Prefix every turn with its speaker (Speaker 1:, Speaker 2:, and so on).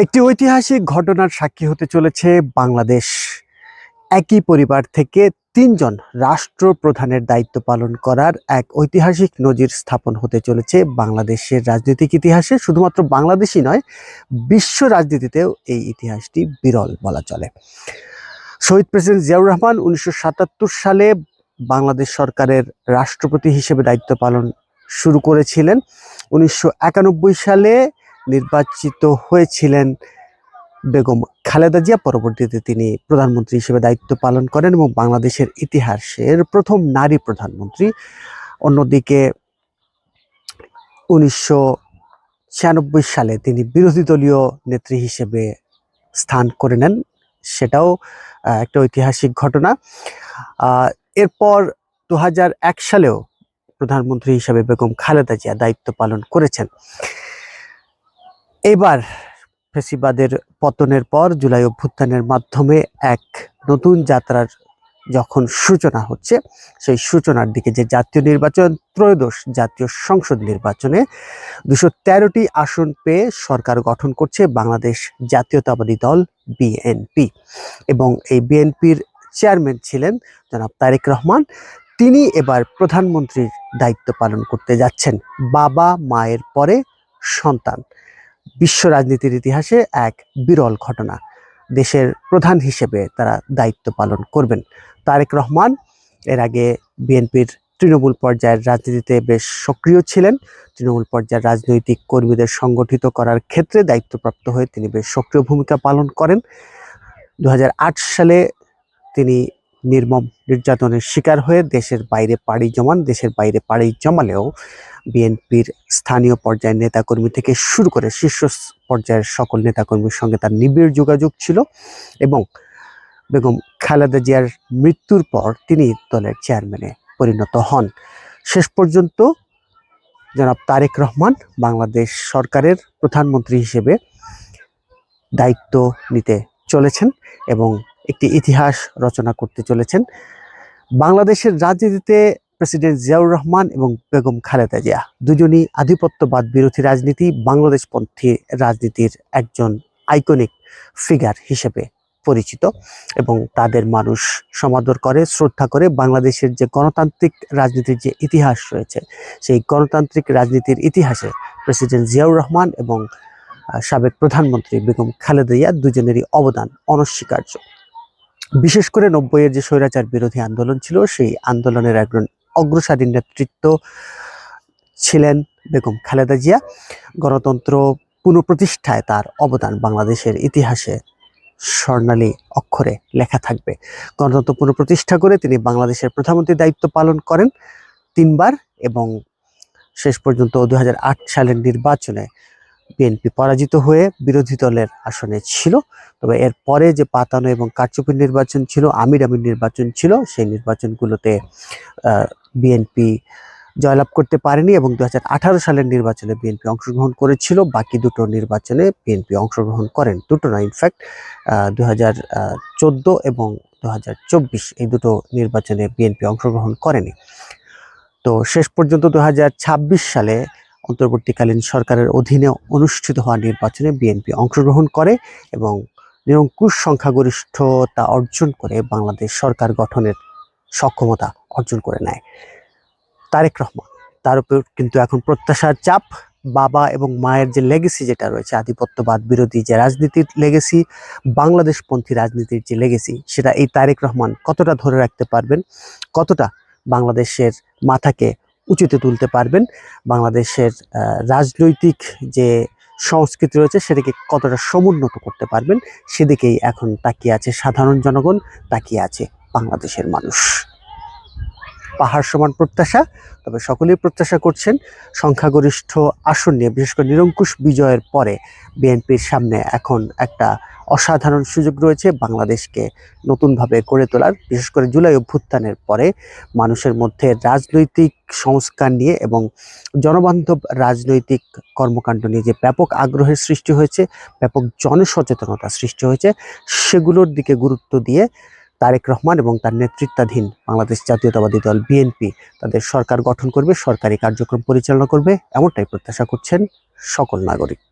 Speaker 1: একটি ঐতিহাসিক ঘটনার সাক্ষী হতে চলেছে বাংলাদেশ। একই পরিবার থেকে তিনজন রাষ্ট্রপ্রধানের দায়িত্ব পালন করার এক ঐতিহাসিক নজির স্থাপন হতে চলেছে বাংলাদেশের রাজনৈতিক ইতিহাসে। শুধুমাত্র বাংলাদেশই নয়, বিশ্ব রাজনীতিতেও এই ইতিহাসটি বিরল বলা চলে। শহীদ প্রেসিডেন্ট জিয়াউর রহমান 1977 সালে বাংলাদেশ সরকারের রাষ্ট্রপতি হিসেবে দায়িত্ব পালন শুরু করেছিলেন। 1991 সালে নির্বাচিত হয়েছিলেন বেগম খালেদা জিয়া। পরবর্তীতে তিনি প্রধানমন্ত্রী হিসেবে দায়িত্ব পালন করেন এবং বাংলাদেশের ইতিহাসের প্রথম নারী প্রধানমন্ত্রী। অন্যদিকে 1996 সালে তিনি বিরোধী দলীয় নেত্রী হিসেবে স্থান করে নেন, সেটাও একটা ঐতিহাসিক ঘটনা। এরপর 2001 সালেও প্রধানমন্ত্রী হিসেবে বেগম খালেদা জিয়া দায়িত্ব পালন করেছেন। এবার ফ্যাসিবাদের পতনের পর জুলাই অভ্যুত্থানের মাধ্যমে এক নতুন যাত্রার যখন সূচনা হচ্ছে, সেই সূচনার দিকে যে জাতীয় নির্বাচন, ত্রয়োদশ জাতীয় সংসদ নির্বাচনে 213টি আসন পেয়ে সরকার গঠন করছে বাংলাদেশ জাতীয়তাবাদী দল বিএনপি। এবং এই বিএনপির চেয়ারম্যান ছিলেন জনাব তারেক রহমান। তিনি এবার প্রধানমন্ত্রীর দায়িত্ব পালন করতে যাচ্ছেন। বাবা মায়ের পরে সন্তান, বিশ্ব রাজনীতির ইতিহাসে এক বিরল ঘটনা। দেশের প্রধান হিসেবে তারা দায়িত্ব পালন করবেন। তারেক রহমান এর আগে বিএনপির তৃণমূল পর্যায়ের রাজনীতিতে বেশ সক্রিয় ছিলেন। তৃণমূল পর্যায়ের রাজনৈতিক কর্মীদের সংগঠিত করার ক্ষেত্রে দায়িত্বপ্রাপ্ত হয়ে তিনি বেশ সক্রিয় ভূমিকা পালন করেন। 2008 সালে তিনি নির্মম নির্যাতনের শিকার হয়ে দেশের বাইরে পাড়ি জমান। দেশের বাইরে পাড়ি জমালেও বিএনপির স্থানীয় পর্যায়ের নেতাকর্মী থেকে শুরু করে শীর্ষ পর্যায়ের সকল নেতাকর্মীর সঙ্গে তার নিবিড় যোগাযোগ ছিল এবং বেগম খালেদা জিয়ার মৃত্যুর পর তিনি দলের চেয়ারম্যানে পরিণত হন। শেষ পর্যন্ত জনাব তারেক রহমান বাংলাদেশ সরকারের প্রধানমন্ত্রী হিসেবে দায়িত্ব নিতে চলেছেন এবং একটি ইতিহাস রচনা করতে চলেছেন। বাংলাদেশের রাজনীতিতে প্রেসিডেন্ট জিয়াউর রহমান এবং বেগম খালেদা জিয়া দুজনই আধিপত্যবাদ বিরোধী রাজনীতি, বাংলাদেশপন্থী রাজনীতির একজন আইকনিক ফিগার হিসেবে পরিচিত এবং তাদের মানুষ সমাদর করে, শ্রদ্ধা করে। বাংলাদেশের যে গণতান্ত্রিক রাজনীতির যে ইতিহাস রয়েছে, সেই গণতান্ত্রিক রাজনীতির ইতিহাসে প্রেসিডেন্ট জিয়াউর রহমান এবং সাবেক প্রধানমন্ত্রী বেগম খালেদা জিয়া দুজনেরই অবদান অনস্বীকার্য। বিশেষ করে 90-এর যে স্বৈরাচার বিরোধী আন্দোলন ছিল, সেই আন্দোলনের একজন অগ্রসারী নেতৃত্ব ছিলেন বেগম খালেদা জিয়া। গণতন্ত্র পুনঃপ্রতিষ্ঠায় তার অবদান বাংলাদেশের ইতিহাসে স্বর্ণালী অক্ষরে লেখা থাকবে। গণতন্ত্র পুনঃপ্রতিষ্ঠা করে তিনি বাংলাদেশের প্রধানমন্ত্রীর দায়িত্ব পালন করেন 3 বার এবং শেষ পর্যন্ত 2008 সালের নির্বাচনে বিএনপি পরাজিত হয়ে বিরোধী দলের আসনে ছিল। তবে এর পরে যে পাতানো এবং কারচুপির নির্বাচন ছিল, আমির নির্বাচন ছিল, সেই নির্বাচনগুলোতে বিএনপি জয়লাভ করতে পারেনি এবং 2018 সালের নির্বাচনে বিএনপি অংশগ্রহণ করেছিল। বাকি দুটো নির্বাচনে বিএনপি অংশগ্রহণ করেন, দুটো না, ইনফ্যাক্ট 2014 এবং 2024 এই দুটো নির্বাচনে বিএনপি অংশগ্রহণ করেনি। তো শেষ পর্যন্ত 2026 সালে অন্তর্বর্তীকালীন সরকারের অধীনে অনুষ্ঠিত হওয়া নির্বাচনে বিএনপি অংশগ্রহণ করে এবং নিরঙ্কুশ সংখ্যাগরিষ্ঠতা অর্জন করে বাংলাদেশ সরকার গঠনের সক্ষমতা অর্জন করে নেয়। তারেক রহমান, তার উপর কিন্তু এখন প্রত্যাশার চাপ। বাবা এবং মায়ের যে লেগেসি যেটা রয়েছে, আধিপত্যবাদ বিরোধী যে রাজনীতির লেগেসি, বাংলাদেশপন্থী রাজনীতির যে লেগেসি, সেটা এই তারেক রহমান কতটা ধরে রাখতে পারবেন, কতটা বাংলাদেশের মাথাকে উঁচুতে তুলতে পারবেন, বাংলাদেশের রাজনৈতিক যে সংস্কৃতি রয়েছে সেটাকে কতটা সমুন্নত করতে পারবেন, সেদিকেই এখন তাকিয়ে আছে সাধারণ জনগণ, তাকিয়ে আছে বাংলাদেশের মানুষ। পাহাড় সমান প্রত্যাশা, তবে সকলেই প্রত্যাশা করছেন সংখ্যাগরিষ্ঠ আসন নিয়ে, বিশেষ করে নিরঙ্কুশ বিজয়ের পরে বিএনপির সামনে এখন একটা অসাধারণ সুযোগ রয়েছে বাংলাদেশকে নতুনভাবে গড়ে তোলার। বিশেষ করে জুলাই অভ্যুত্থানের পরে মানুষের মধ্যে রাজনৈতিক সংস্কার নিয়ে এবং জনবান্ধব রাজনৈতিক কর্মকাণ্ড নিয়ে যে ব্যাপক আগ্রহের সৃষ্টি হয়েছে, ব্যাপক জনসচেতনতা সৃষ্টি হয়েছে, সেগুলোর দিকে গুরুত্ব দিয়ে তারেক রহমান এবং তার নেতৃত্বাধীন বাংলাদেশ জাতীয়তাবাদী দল বিএনপি তাদের সরকার গঠন করবে, সরকারি কার্যক্রম পরিচালনা করবে, এমনটাই প্রত্যাশা করছেন সকল নাগরিক।